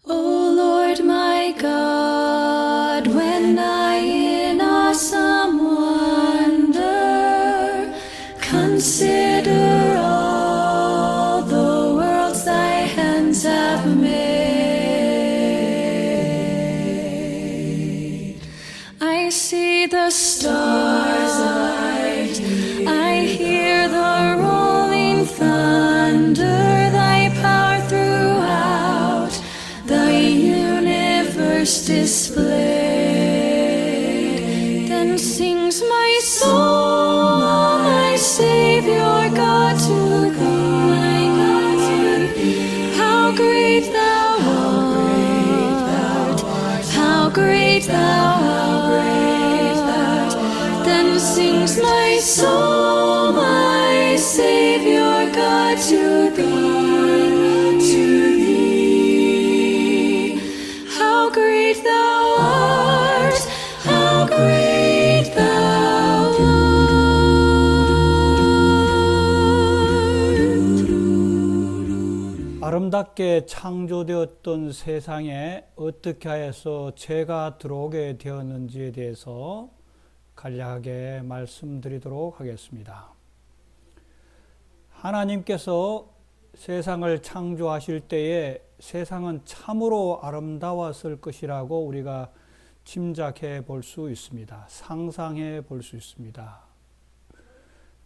O Lord my God, when I in awesome wonder consider all the worlds thy hands have made, I see the stars, I hear the rolling thunder, thy power throughout the universe displayed. Then sings my soul, my Savior God to thee. How great thou art, how great thou art. Then sings my soul, my Savior God to thee. How great thou art, how great thou art. 아름답게 창조되었던 세상에 어떻게 하여서 죄가 들어오게 되었는지에 대해서 간략하게 말씀드리도록 하겠습니다. 하나님께서 세상을 창조하실 때에 세상은 참으로 아름다웠을 것이라고 우리가 짐작해 볼 수 있습니다. 상상해 볼 수 있습니다.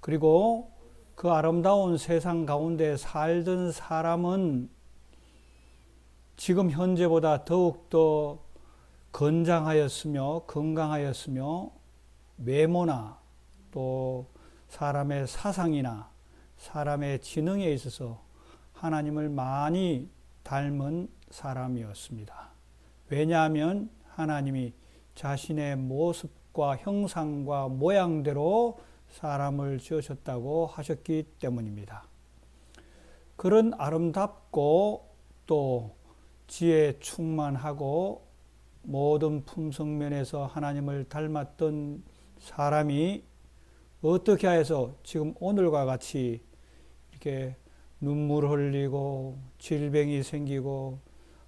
그리고 그 아름다운 세상 가운데 살던 사람은 지금 현재보다 더욱더 건장하였으며 건강하였으며 외모나 또 사람의 사상이나 사람의 지능에 있어서 하나님을 많이 닮은 사람이었습니다. 왜냐하면 하나님이 자신의 모습과 형상과 모양대로 사람을 지으셨다고 하셨기 때문입니다. 그런 아름답고 또 지혜 충만하고 모든 품성면에서 하나님을 닮았던 사람이 어떻게 해서 지금 오늘과 같이 이렇게 눈물 흘리고 질병이 생기고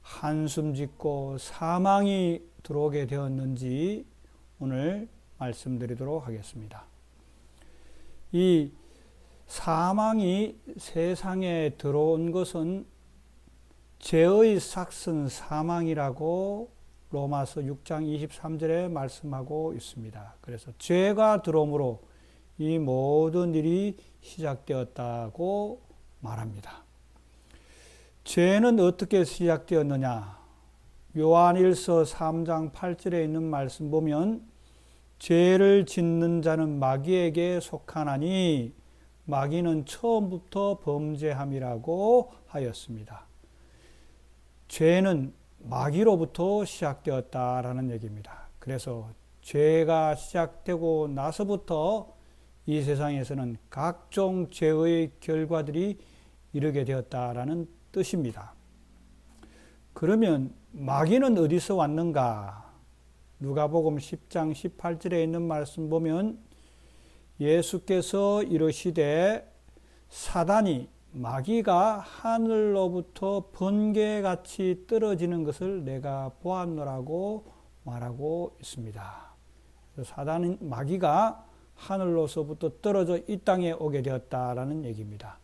한숨 짓고 사망이 들어오게 되었는지 오늘 말씀드리도록 하겠습니다. 이 사망이 세상에 들어온 것은 죄의 삭슨 사망이라고 로마서 6장 23절에 말씀하고 있습니다. 그래서 죄가 들어옴으로 이 모든 일이 시작되었다고 말합니다. 죄는 어떻게 시작되었느냐? 요한일서 3장 8절에 있는 말씀 보면 죄를 짓는 자는 마귀에게 속하나니 마귀는 처음부터 범죄함이라고 하였습니다. 죄는 마귀로부터 시작되었다라는 얘기입니다. 그래서 죄가 시작되고 나서부터 이 세상에서는 각종 죄의 결과들이 이르게 되었다라는 뜻입니다. 그러면 마귀는 어디서 왔는가? 누가복음 10장 18절에 있는 말씀 보면 예수께서 이르시되 사단이 마귀가 하늘로부터 번개같이 떨어지는 것을 내가 보았노라고 말하고 있습니다. 사단은 마귀가 하늘로서부터 떨어져 이 땅에 오게 되었다라는 얘기입니다.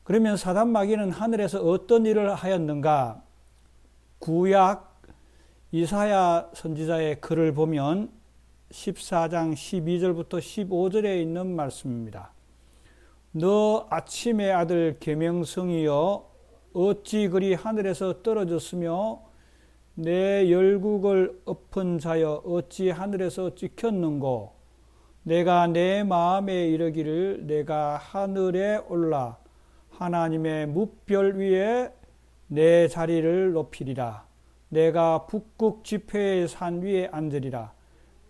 그러면 사단 마귀는 하늘에서 어떤 일을 하였는가? 구약 이사야 선지자의 글을 보면 14장 12절부터 15절에 있는 말씀입니다. 너 아침의 아들 계명성이여 어찌 그리 하늘에서 떨어졌으며 내 열국을 엎은 자여 어찌 하늘에서 찍혔는고 내가 내 마음에 이르기를 내가 하늘에 올라 하나님의 뭇별 위에 내 자리를 높이리라. 내가 북극 지폐의 산 위에 앉으리라.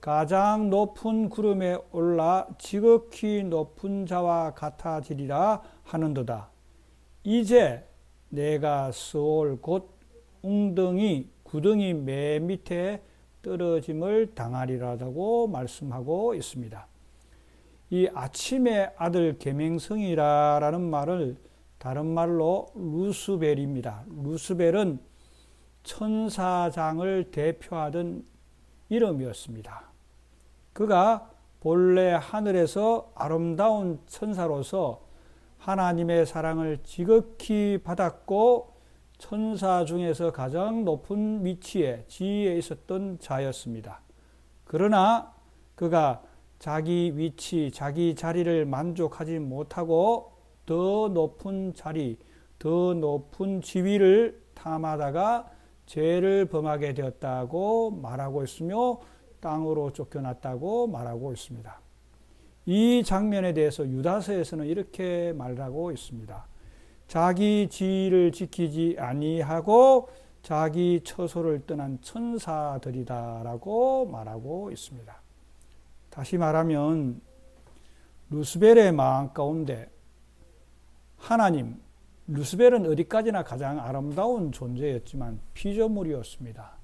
가장 높은 구름에 올라 지극히 높은 자와 같아지리라 하는도다. 이제 내가 스올 곧 웅덩이 구덩이 맨 밑에 떨어짐을 당하리라고 말씀하고 있습니다. 이 아침의 아들 계명성이라는 말을 다른 말로 루스벨입니다. 루스벨은 천사장을 대표하던 이름이었습니다. 그가 본래 하늘에서 아름다운 천사로서 하나님의 사랑을 지극히 받았고 천사 중에서 가장 높은 위치에 지위에 있었던 자였습니다. 그러나 그가 자기 위치, 자기 자리를 만족하지 못하고 더 높은 자리, 더 높은 지위를 탐하다가 죄를 범하게 되었다고 말하고 있으며 땅으로 쫓겨났다고 말하고 있습니다. 이 장면에 대해서 유다서에서는 이렇게 말하고 있습니다. 자기 지위를 지키지 아니하고 자기 처소를 떠난 천사들이다라고 말하고 있습니다. 다시 말하면 루스벨의 마음 가운데 하나님, 루스벨은 어디까지나 가장 아름다운 존재였지만 피조물이었습니다.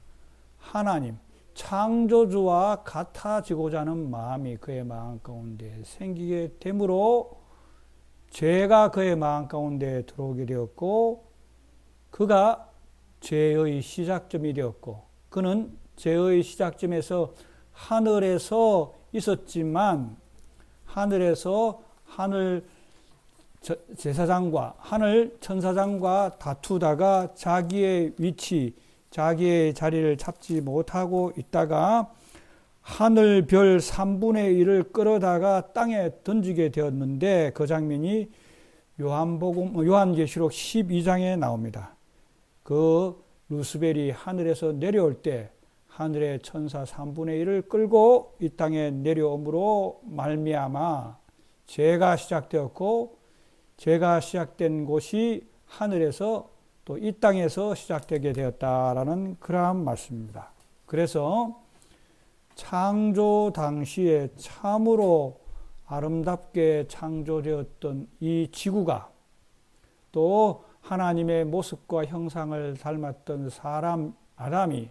하나님, 창조주와 같아지고자 하는 마음이 그의 마음 가운데 생기게 되므로 죄가 그의 마음 가운데 들어오게 되었고 그가 죄의 시작점이 되었고 그는 죄의 시작점에서 하늘에서 있었지만 하늘에서 하늘 제사장과 하늘 천사장과 다투다가 자기의 위치, 자기의 자리를 잡지 못하고 있다가 하늘 별 3분의 1을 끌어다가 땅에 던지게 되었는데 그 장면이 요한계시록 12장에 나옵니다. 그 루스벨이 하늘에서 내려올 때 하늘의 천사 3분의 1을 끌고 이 땅에 내려옴으로 말미암아 죄가 시작되었고 죄가 시작된 곳이 하늘에서 또 이 땅에서 시작되게 되었다라는 그러한 말씀입니다. 그래서 창조 당시에 참으로 아름답게 창조되었던 이 지구가 또 하나님의 모습과 형상을 닮았던 사람 아담이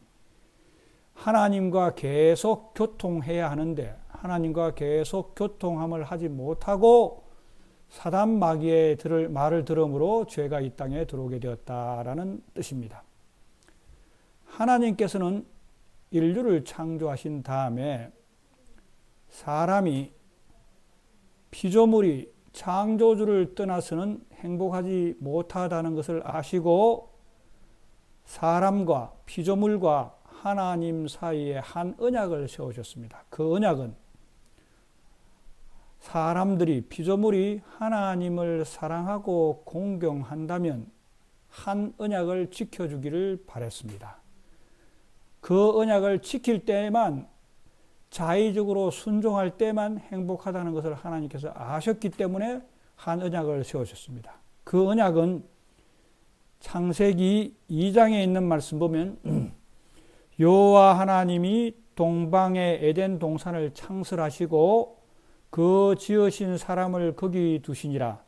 하나님과 계속 교통해야 하는데 하나님과 계속 교통함을 하지 못하고 사단 마귀의 말을 들음으로 죄가 이 땅에 들어오게 되었다라는 뜻입니다. 하나님께서는 인류를 창조하신 다음에 사람이 피조물이 창조주를 떠나서는 행복하지 못하다는 것을 아시고 사람과 피조물과 하나님 사이에 한 언약을 세우셨습니다. 그 언약은 사람들이 피조물이 하나님을 사랑하고 공경한다면 한 언약을 지켜주기를 바랬습니다. 그 언약을 지킬 때만 자의적으로 순종할 때만 행복하다는 것을 하나님께서 아셨기 때문에 한 언약을 세우셨습니다. 그 언약은 창세기 2장에 있는 말씀 보면 여호와 하나님이 동방의 에덴 동산을 창설하시고 그 지으신 사람을 거기 두시니라.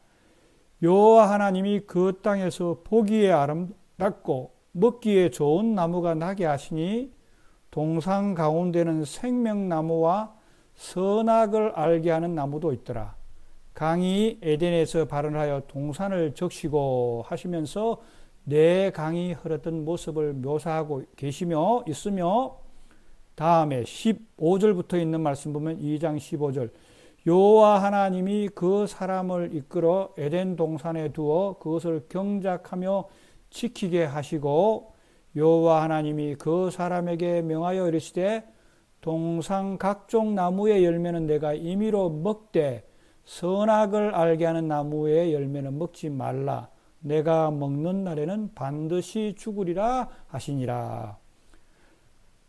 여호와 하나님이 그 땅에서 보기에 아름답고 먹기에 좋은 나무가 나게 하시니 동산 가운데는 생명나무와 선악을 알게 하는 나무도 있더라. 강이 에덴에서 발원하여 동산을 적시고 하시면서 내 강이 흐르던 모습을 묘사하고 계시며 있으며 다음에 15절부터 있는 말씀 보면 2장 15절 여호와 하나님이 그 사람을 이끌어 에덴 동산에 두어 그것을 경작하며 지키게 하시고 여호와 하나님이 그 사람에게 명하여 이르시되 동산 각종 나무의 열매는 내가 임의로 먹되 선악을 알게 하는 나무의 열매는 먹지 말라. 내가 먹는 날에는 반드시 죽으리라 하시니라.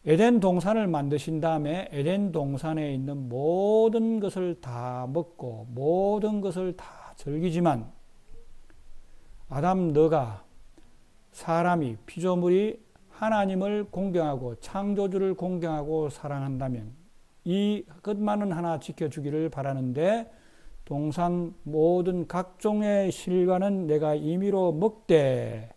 에덴 동산을 만드신 다음에 에덴 동산에 있는 모든 것을 다 먹고 모든 것을 다 즐기지만 아담 너가 사람이 피조물이 하나님을 공경하고 창조주를 공경하고 사랑한다면 이 것만은 하나 지켜주기를 바라는데 동산 모든 각종의 실과는 내가 임의로 먹되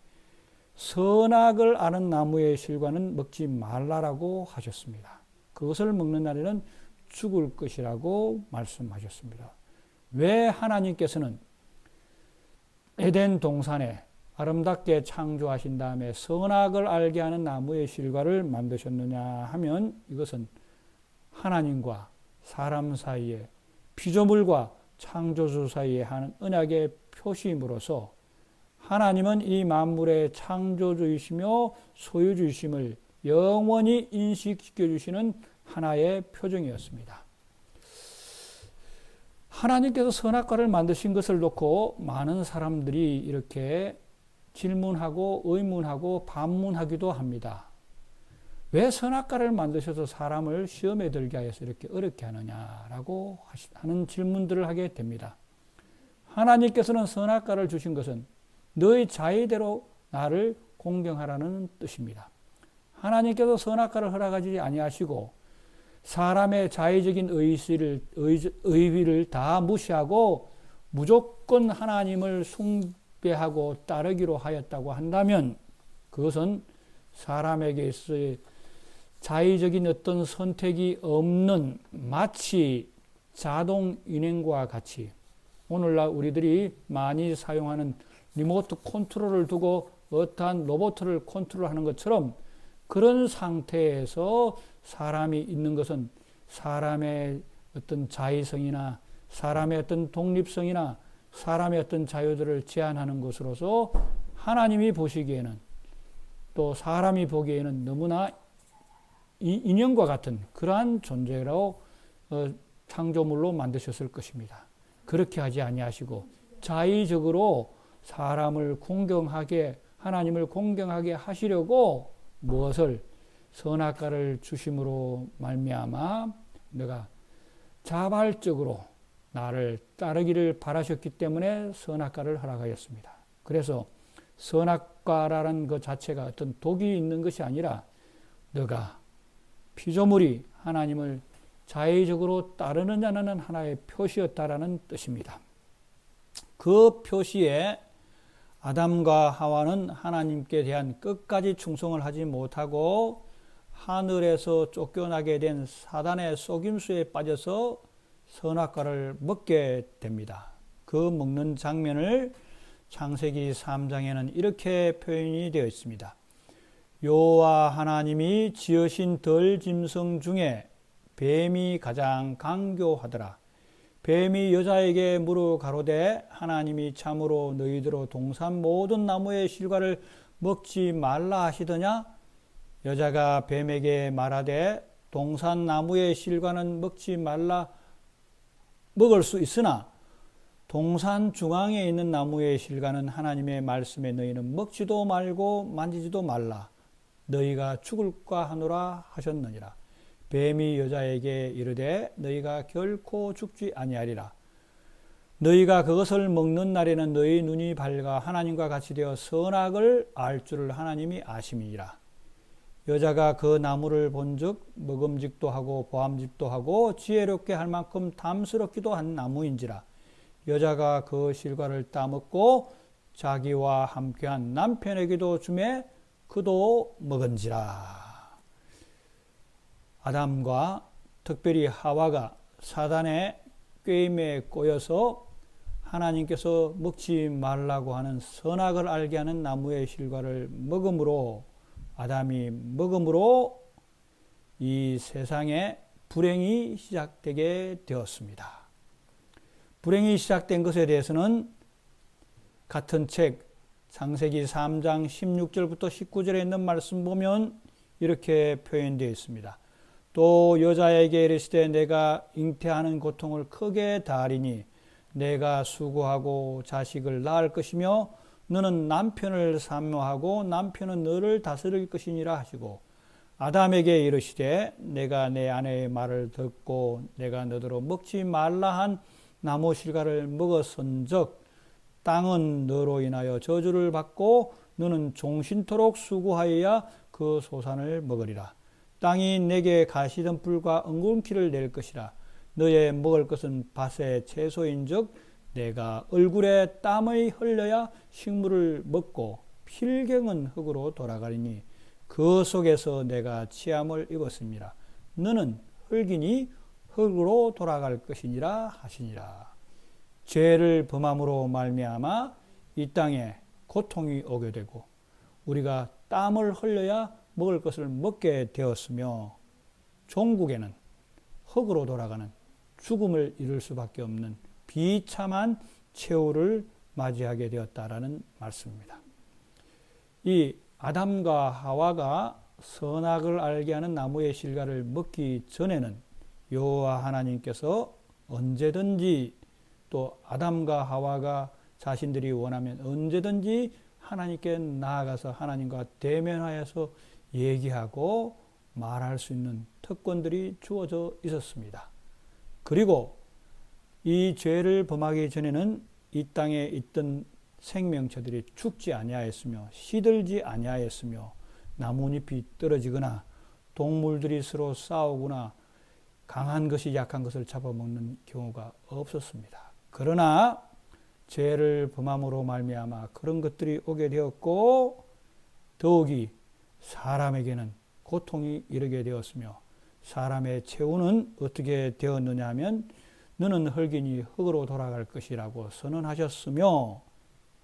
선악을 아는 나무의 실과는 먹지 말라라고 하셨습니다. 그것을 먹는 날에는 죽을 것이라고 말씀하셨습니다. 왜 하나님께서는 에덴 동산에 아름답게 창조하신 다음에 선악을 알게 하는 나무의 실과를 만드셨느냐 하면 이것은 하나님과 사람 사이에 피조물과 창조주 사이에 하는 언약의 표시임으로써 하나님은 이 만물의 창조주이시며 소유주이심을 영원히 인식시켜 주시는 하나의 표정이었습니다. 하나님께서 선악과를 만드신 것을 놓고 많은 사람들이 이렇게 질문하고 의문하고 반문하기도 합니다. 왜 선악과를 만드셔서 사람을 시험에 들게 하여서 이렇게 어렵게 하느냐라고 하는 질문들을 하게 됩니다. 하나님께서는 선악과를 주신 것은 너의 자의대로 나를 공경하라는 뜻입니다. 하나님께서 선악과를 허락하지 아니하시고 사람의 자의적인 의의를 다 무시하고 무조건 하나님을 숭배하고 따르기로 하였다고 한다면 그것은 사람에게 있어의 자의적인 어떤 선택이 없는 마치 자동 인행과 같이 오늘날 우리들이 많이 사용하는 리모트 컨트롤을 두고 어떠한 로봇을 컨트롤하는 것처럼 그런 상태에서 사람이 있는 것은 사람의 어떤 자의성이나 사람의 어떤 독립성이나 사람의 어떤 자유들을 제한하는 것으로서 하나님이 보시기에는 또 사람이 보기에는 너무나 인형과 같은 그러한 존재로 창조물로 만드셨을 것입니다. 그렇게 하지 아니하시고 자의적으로 사람을 공경하게 하나님을 공경하게 하시려고 무엇을 선악과를 주심으로 말미암아 내가 자발적으로 나를 따르기를 바라셨기 때문에 선악과를 허락하였습니다. 그래서 선악과라는 것 자체가 어떤 독이 있는 것이 아니라 너가 피조물이 하나님을 자의적으로 따르느냐는 하나의 표시였다라는 뜻입니다. 그 표시에 아담과 하와는 하나님께 대한 끝까지 충성을 하지 못하고 하늘에서 쫓겨나게 된 사단의 속임수에 빠져서 선악과를 먹게 됩니다. 그 먹는 장면을 창세기 3장에는 이렇게 표현이 되어 있습니다. 여호와 하나님이 지으신 들 짐승 중에 뱀이 가장 강교하더라. 뱀이 여자에게 물어 가로되 하나님이 참으로 너희들로 동산 모든 나무의 실과를 먹지 말라 하시더냐? 여자가 뱀에게 말하되 동산 나무의 실과는 먹지 말라 먹을 수 있으나 동산 중앙에 있는 나무의 실과는 하나님의 말씀에 너희는 먹지도 말고 만지지도 말라. 너희가 죽을까 하노라 하셨느니라. 뱀이 여자에게 이르되 너희가 결코 죽지 아니하리라. 너희가 그것을 먹는 날에는 너희 눈이 밝아 하나님과 같이 되어 선악을 알 줄을 하나님이 아심이니라. 여자가 그 나무를 본즉 먹음직도 하고 보암직도 하고 지혜롭게 할 만큼 탐스럽기도 한 나무인지라. 여자가 그 실과를 따먹고 자기와 함께한 남편에게도 주매 그도 먹은지라. 아담과 특별히 하와가 사단의 꾀임에 꼬여서 하나님께서 먹지 말라고 하는 선악을 알게 하는 나무의 실과를 먹음으로 아담이 먹음으로 이 세상에 불행이 시작되게 되었습니다. 불행이 시작된 것에 대해서는 같은 책 창세기 3장 16절부터 19절에 있는 말씀 보면 이렇게 표현되어 있습니다. 또 여자에게 이르시되 내가 잉태하는 고통을 크게 다하리니 내가 수고하고 자식을 낳을 것이며 너는 남편을 사모하고 남편은 너를 다스릴 것이니라 하시고 아담에게 이르시되 내가 내 아내의 말을 듣고 내가 너더러 먹지 말라 한 나무 실과를 먹었은즉 땅은 너로 인하여 저주를 받고 너는 종신토록 수고하여야 그 소산을 먹으리라. 땅이 내게 가시덤불과 엉겅퀴를 낼 것이라. 너의 먹을 것은 밭의 채소인즉 내가 얼굴에 땀을 흘려야 식물을 먹고 필경은 흙으로 돌아가리니 그 속에서 내가 치함을 입었습니다. 너는 흙이니 흙으로 돌아갈 것이니라 하시니라. 죄를 범함으로 말미암아 이 땅에 고통이 오게 되고 우리가 땀을 흘려야 먹을 것을 먹게 되었으며 종국에는 흙으로 돌아가는 죽음을 이룰 수밖에 없는 비참한 최후를 맞이하게 되었다라는 말씀입니다. 이 아담과 하와가 선악을 알게 하는 나무의 실과를 먹기 전에는 여호와 하나님께서 언제든지 또 아담과 하와가 자신들이 원하면 언제든지 하나님께 나아가서 하나님과 대면하여서 얘기하고 말할 수 있는 특권들이 주어져 있었습니다. 그리고 이 죄를 범하기 전에는 이 땅에 있던 생명체들이 죽지 아니하였으며 시들지 아니하였으며 나뭇잎이 떨어지거나 동물들이 서로 싸우거나 강한 것이 약한 것을 잡아먹는 경우가 없었습니다. 그러나 죄를 범함으로 말미암아 그런 것들이 오게 되었고 더욱이 사람에게는 고통이 이르게 되었으며 사람의 최후는 어떻게 되었느냐 하면 너는 흙이니 흙으로 돌아갈 것이라고 선언하셨으며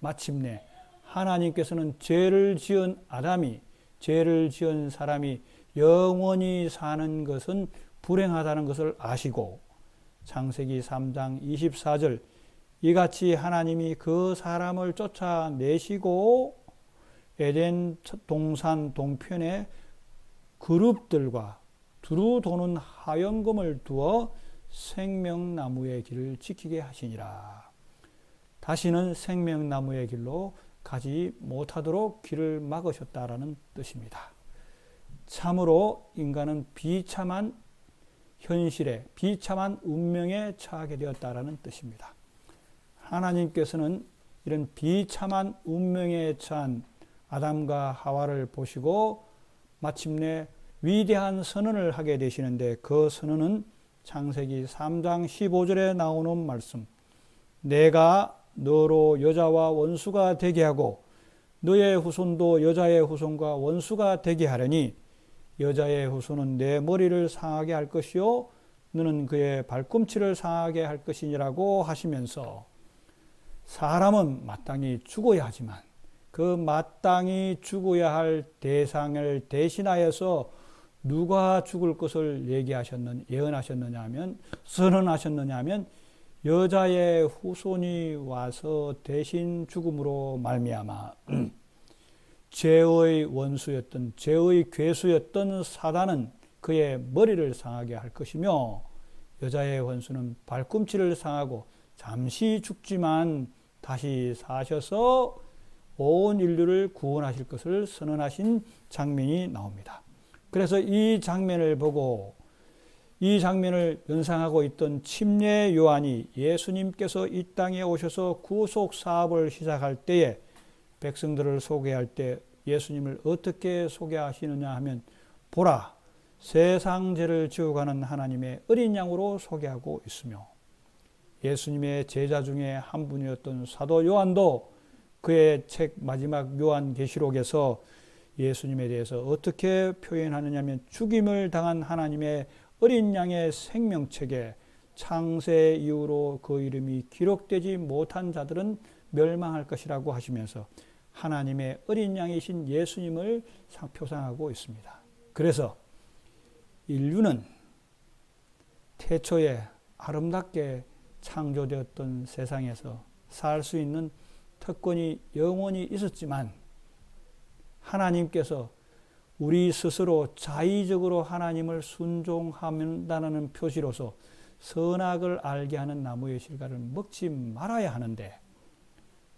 마침내 하나님께서는 죄를 지은 아담이 죄를 지은 사람이 영원히 사는 것은 불행하다는 것을 아시고 창세기 3장 24절 이같이 하나님이 그 사람을 쫓아내시고 에덴 동산 동편에 그룹들과 두루 도는 하연금을 두어 생명나무의 길을 지키게 하시니라. 다시는 생명나무의 길로 가지 못하도록 길을 막으셨다라는 뜻입니다. 참으로 인간은 비참한 현실에 비참한 운명에 처하게 되었다라는 뜻입니다. 하나님께서는 이런 비참한 운명에 처한 아담과 하와를 보시고 마침내 위대한 선언을 하게 되시는데 그 선언은 창세기 3장 15절에 나오는 말씀 내가 너로 여자와 원수가 되게 하고 너의 후손도 여자의 후손과 원수가 되게 하려니 여자의 후손은 내 머리를 상하게 할 것이요 너는 그의 발꿈치를 상하게 할 것이니라고 하시면서 사람은 마땅히 죽어야 하지만 그 마땅히 죽어야 할 대상을 대신하여서 누가 죽을 것을 예언하셨느냐 하면 선언하셨느냐 하면 여자의 후손이 와서 대신 죽음으로 말미암아 죄의 원수였던 죄의 괴수였던 사단은 그의 머리를 상하게 할 것이며 여자의 원수는 발꿈치를 상하고 잠시 죽지만 다시 사셔서 온 인류를 구원하실 것을 선언하신 장면이 나옵니다. 그래서 이 장면을 보고 이 장면을 연상하고 있던 침례 요한이 예수님께서 이 땅에 오셔서 구속 사업을 시작할 때에 백성들을 소개할 때 예수님을 어떻게 소개하시느냐 하면 보라 세상 죄를 지어가는 하나님의 어린 양으로 소개하고 있으며 예수님의 제자 중에 한 분이었던 사도 요한도 그의 책 마지막 요한계시록에서 예수님에 대해서 어떻게 표현하느냐 하면 죽임을 당한 하나님의 어린 양의 생명책에 창세 이후로 그 이름이 기록되지 못한 자들은 멸망할 것이라고 하시면서 하나님의 어린 양이신 예수님을 표상하고 있습니다. 그래서 인류는 태초에 아름답게 창조되었던 세상에서 살 수 있는 특권이 영원히 있었지만 하나님께서 우리 스스로 자의적으로 하나님을 순종한다는 표시로서 선악을 알게 하는 나무의 실과를 먹지 말아야 하는데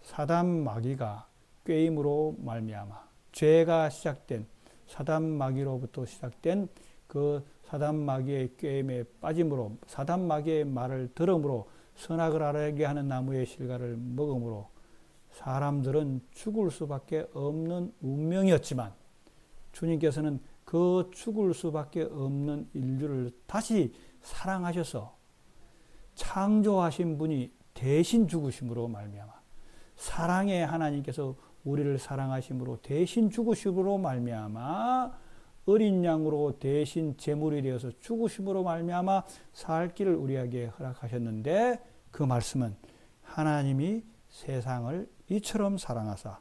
사단 마귀가 꾀임으로 말미암아 죄가 시작된 사단 마귀로부터 시작된 그 사단 마귀의 꾀임에 빠짐으로 사단 마귀의 말을 들음으로 선악을 알게 하는 나무의 실과를 먹음으로 사람들은 죽을 수밖에 없는 운명이었지만 주님께서는 그 죽을 수밖에 없는 인류를 다시 사랑하셔서 창조하신 분이 대신 죽으심으로 말미암아 사랑의 하나님께서 우리를 사랑하심으로 대신 죽으심으로 말미암아 어린 양으로 대신 제물이 되어서 죽으심으로 말미암아 살 길을 우리에게 허락하셨는데 그 말씀은 하나님이 세상을 이처럼 사랑하사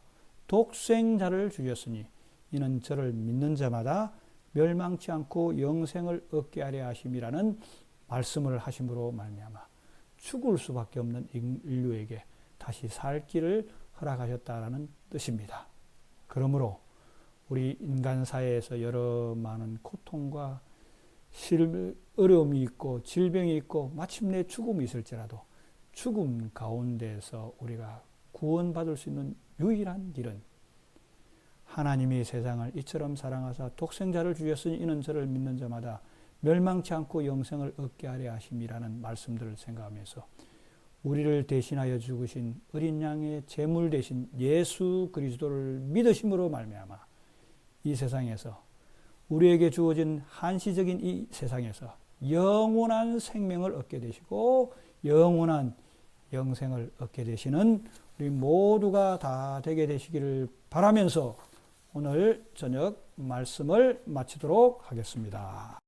독생자를 주셨으니 이는 저를 믿는 자마다 멸망치 않고 영생을 얻게 하려 하심이라는 말씀을 하심으로 말미암아 죽을 수밖에 없는 인류에게 다시 살 길을 허락하셨다라는 뜻입니다. 그러므로 우리 인간 사회에서 여러 많은 고통과 어려움이 있고 질병이 있고 마침내 죽음이 있을지라도 죽음 가운데서 우리가 구원받을 수 있는 유일한 길은 하나님이 세상을 이처럼 사랑하사 독생자를 주셨으니 이는 저를 믿는 자마다 멸망치 않고 영생을 얻게 하려 하심이라는 말씀들을 생각하면서 우리를 대신하여 죽으신 어린 양의 제물 대신 예수 그리스도를 믿으심으로 말미암아 이 세상에서 우리에게 주어진 한시적인 이 세상에서 영원한 생명을 얻게 되시고 영원한 영생을 얻게 되시는 우리 모두가 다 되게 되시기를 바라면서 오늘 저녁 말씀을 마치도록 하겠습니다.